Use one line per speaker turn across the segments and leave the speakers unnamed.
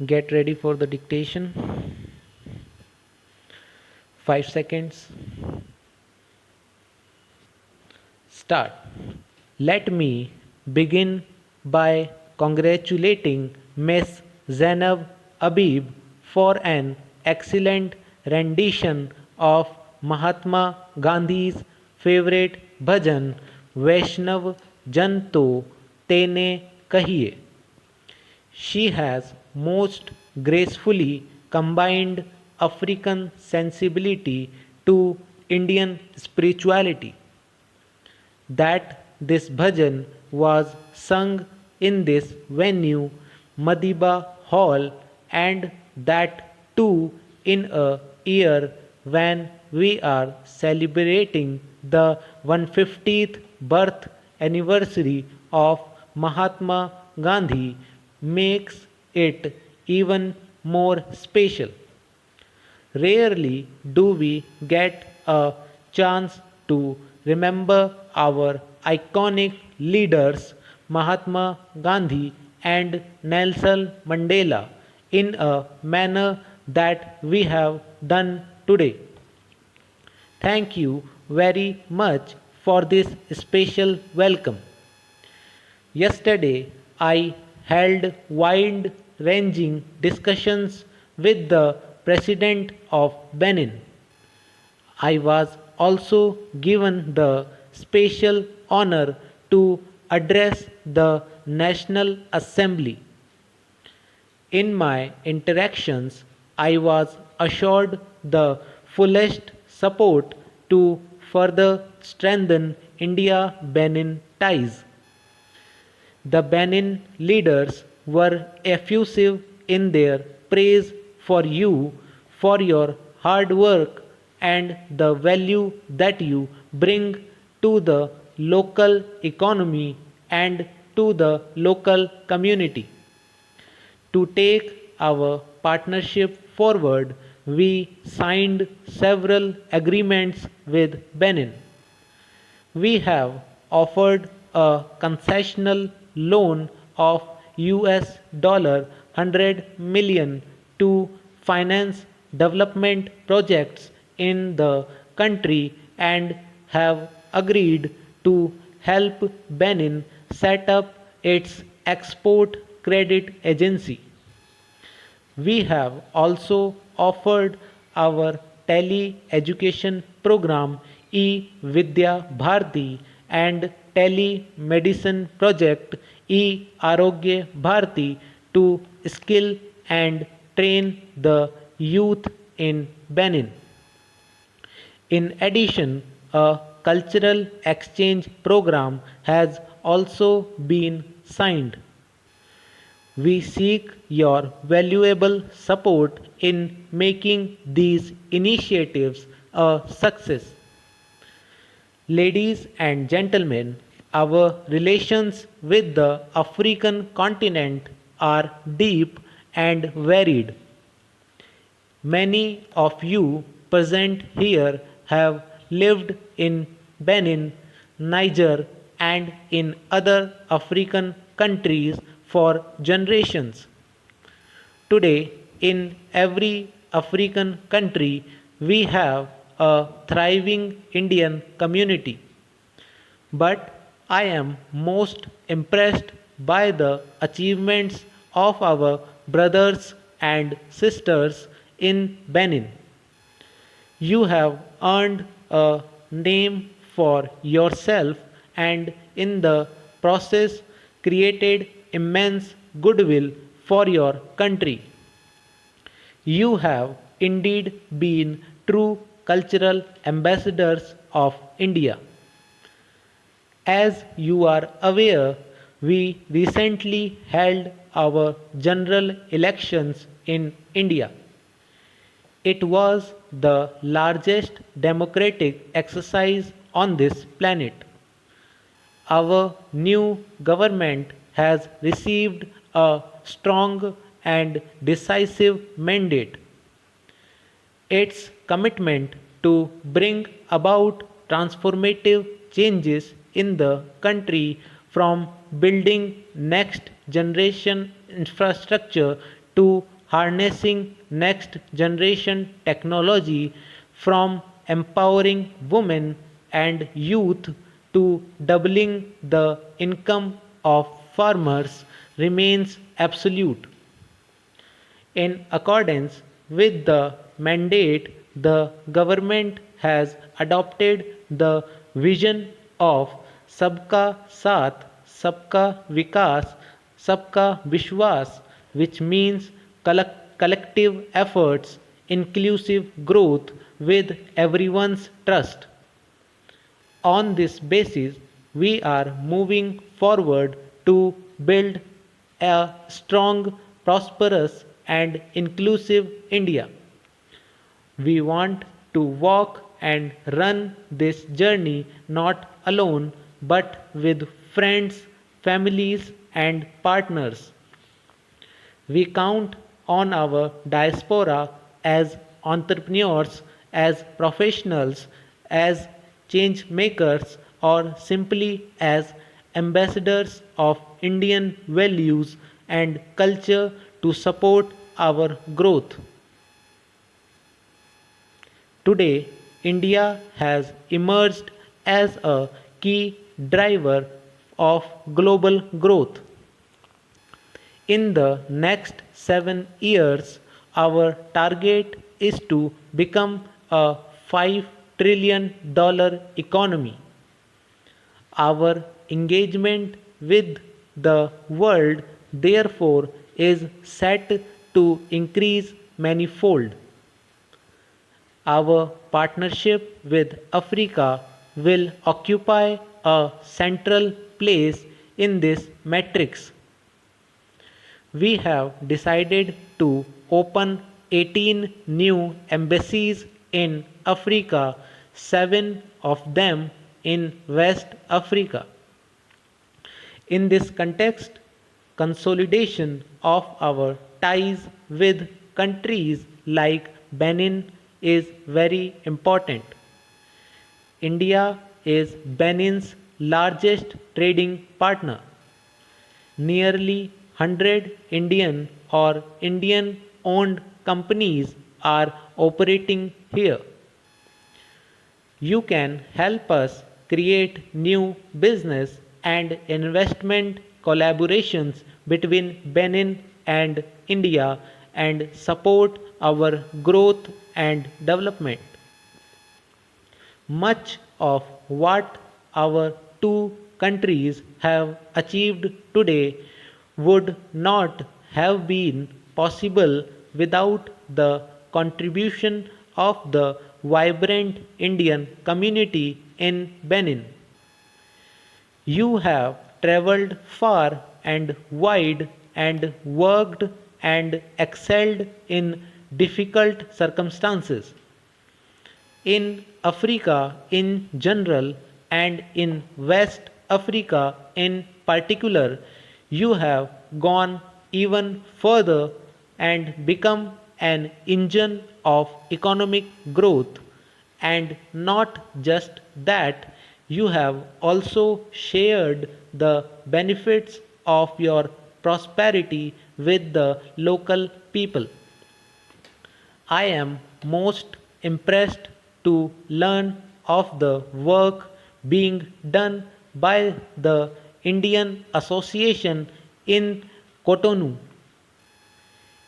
Get ready for the dictation. 5 seconds. Start. Let me begin by congratulating Miss Zainab Abib for an excellent rendition of Mahatma Gandhi's favorite bhajan Vaishnav Jan To Tene Kahiye. She has most gracefully combined African sensibility to Indian spirituality. That this bhajan was sung in this venue, Madiba Hall, and that too in a year when we are celebrating the 150th birth anniversary of Mahatma Gandhi makes it even more special. Rarely do we get a chance to remember our iconic leaders Mahatma Gandhi and Nelson Mandela in a manner that we have done today. Thank you very much for this special welcome. Yesterday, I held wide ranging discussions with the President of Benin. I was also given the special honor to address the National Assembly. In my interactions, I was assured the fullest support to further strengthen India Benin ties. The Benin leaders were effusive in their praise for you, for your hard work, and the value that you bring to the local economy and to the local community. To take our partnership forward, we signed several agreements with Benin. We have offered a concessional loan of US dollar 100 million to finance development projects in the country and have agreed to help Benin set up its export credit agency. We have also offered our tele-education program E-Vidya Bharti and telemedicine project E-Arogya Bharti to skill and train the youth in Benin. In addition, a cultural exchange program has also been signed. We seek your valuable support in making these initiatives a success. Ladies and gentlemen, our relations with the African continent are deep and varied. Many of you present here have lived in Benin, Niger, and in other African countries for generations. Today, in every African country, we have a thriving Indian community. But I am most impressed by the achievements of our brothers and sisters in Benin. You have earned a name for yourself and in the process created immense goodwill for your country. You have indeed been true cultural ambassadors of India. As you are aware, we recently held our general elections in India. It was the largest democratic exercise on this planet. Our new government has received a strong and decisive mandate. Its commitment to bring about transformative changes in the country from building next generation infrastructure to harnessing next generation technology, from empowering women and youth to doubling the income of farmers, remains absolute. In accordance with the mandate, the government has adopted the vision of Sabka Saath, Sabka Vikas, Sabka Vishwas, which means collective efforts, inclusive growth with everyone's trust. On this basis, we are moving forward to build a strong, prosperous, and inclusive India. We want to walk and run this journey not alone but with friends, families, and partners. We count on our diaspora as entrepreneurs, as professionals, as change makers, or simply as ambassadors of Indian values and culture to support our growth. Today, India has emerged as a key driver of global growth. In the next 7 years, our target is to become a $5 trillion economy. Our engagement with the world, therefore, is set to increase manifold. Our partnership with Africa will occupy a central place in this matrix. We have decided to open 18 new embassies in Africa, 7 of them in West Africa. In this context, consolidation of our ties with countries like Benin is very important. India is Benin's largest trading partner. Nearly 100 Indian or Indian owned companies are operating here. You can help us create new business and investment collaborations between Benin and India and support our growth and development. Much of what our two countries have achieved today would not have been possible without the contribution of the vibrant Indian community in Benin. You have traveled far and wide and worked and excelled in difficult circumstances. In Africa in general and in West Africa in particular, you have gone even further and become an engine of economic growth. And not just that, you have also shared the benefits of your prosperity with the local people. I am most impressed to learn of the work being done by the Indian Association in Cotonou.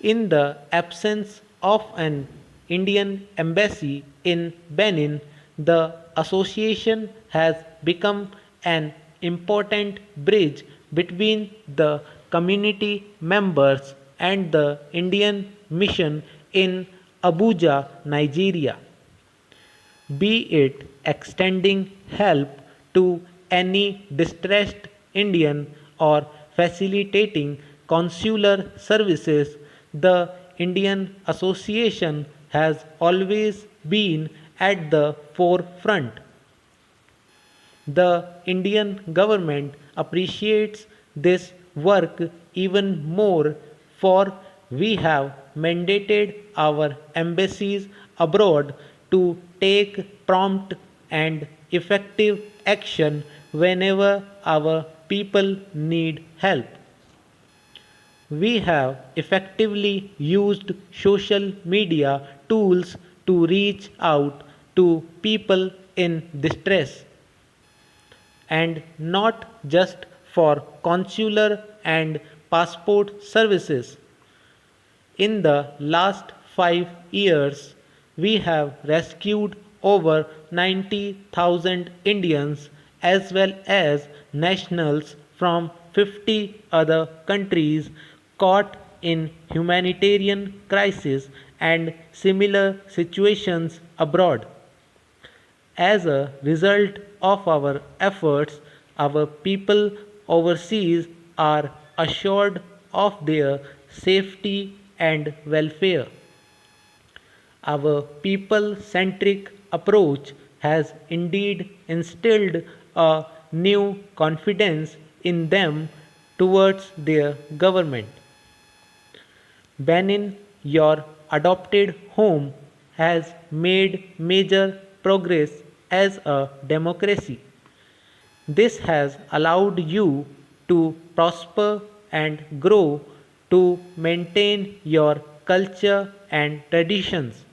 In the absence of an Indian embassy in Benin, the association has become an important bridge between the community members and the Indian mission in Abuja, Nigeria, be it extending help to any distressed Indian or facilitating consular services. The Indian Association has always been at the forefront. The Indian government appreciates this work even more, for we have mandated our embassies abroad to take prompt and effective action whenever our people need help. We have effectively used social media tools to reach out to people in distress, and not just for consular and passport services. In the last 5 years, we have rescued over 90,000 Indians as well as nationals from 50 other countries caught in humanitarian crises and similar situations abroad. As a result of our efforts, our people overseas are assured of their safety and welfare. Our people centric approach has indeed instilled a new confidence in them towards their government. Benin, your adopted home, has made major progress as a democracy. This has allowed you to prosper and grow, to maintain your culture and traditions.